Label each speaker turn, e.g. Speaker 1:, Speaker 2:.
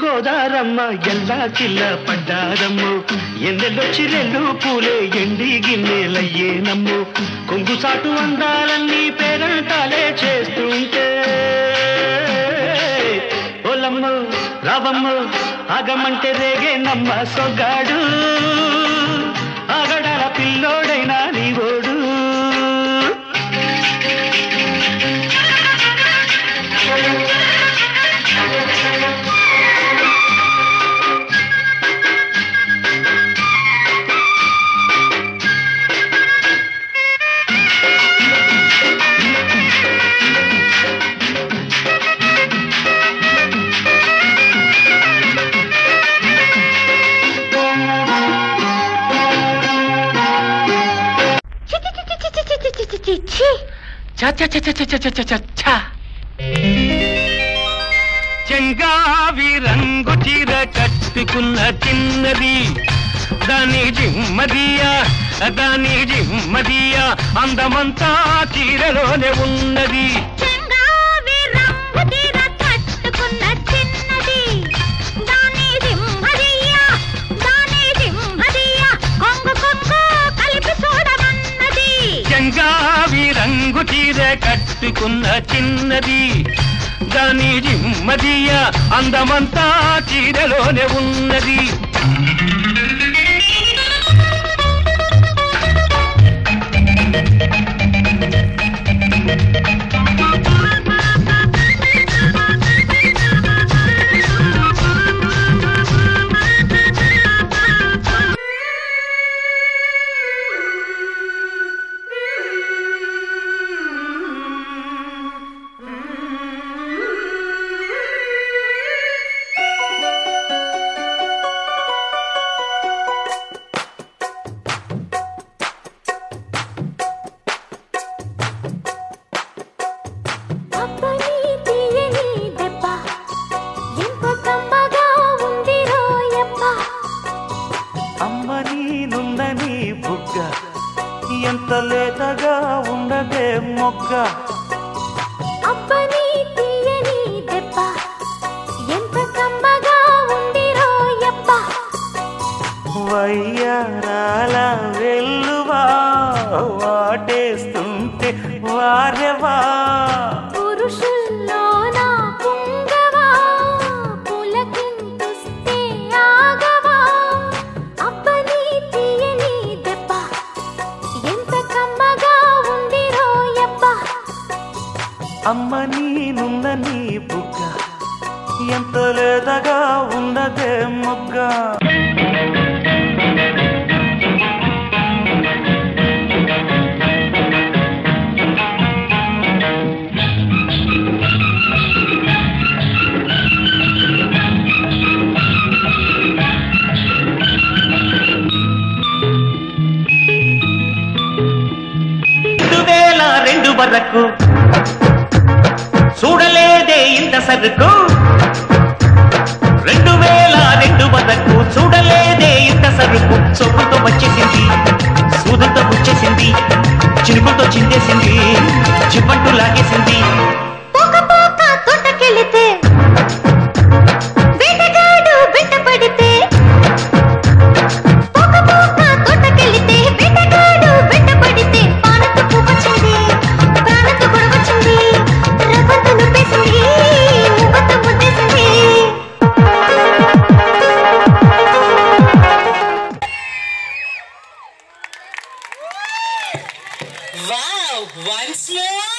Speaker 1: గోదారమ్మ ఎల్లా చిల్ల పడ్డారమ్ము ఎన్నెల్లొచ్చి రెల్లు పూలే ఎండి గిన్నెలయ్యేనమ్ము కొంగు సాటు అందాలన్నీ పేరంటాలే చేస్తుంటే ఓలమ్ము రావమ్ము ఆగమంటే రేగేనమ్మ సొగ్గాడు ఆగడాల పిల్లోడైనా నీవోడు చెంగావి రంగు చీర కట్టుకున్న చిన్నది దాని జిమ్మదియా అందమంతా చీరలోనే ఉన్నది చెంగావి రంగు చీర కట్టుకున్న చిన్నది దాని జిమ్మదియా అందమంతా చీరలోనే ఉన్నది ఎంత లేతగా ఉండదే మొక్క
Speaker 2: అబ్బని తీయని దెబ్బ ఎంత కమ్మగా ఉందిరో యబ్బ
Speaker 1: వయ్యారాల వెల్లువా వాటేస్తుంటే వారెవా
Speaker 2: పురుషుల్లోన పుంగవా పులకింతుస్తే ఆగవా అబ్బని తీయని దెబ్బ ఎంత కమ్మగా ఉందిరో యబ్బ
Speaker 1: అమ్మ నీనున్న నీ బుగ్గ ఎంత లేదగా ఉండదే మొగ్గ వరకు చూడలేదే ఇంత సరుకు 2002 వరకు చూడలేదే ఇంత సరుకు సొప్పుతో వచ్చేసింది సూదుతో వచ్చేసింది చినుకుతో చిందేసింది చిప్పంటూ లాగేసింది
Speaker 2: తోటకెళితే వేటగాడు వెంట పడితే తోటకెళితే వేటగాడు వెంట పడితే పానతో పువ్వొచ్చింది ప్రాణంతో గొడవచ్చింది రవ్వంతో నువ్వేసింది మువ్వతో ముద్దేసింది
Speaker 3: Wow! Once more!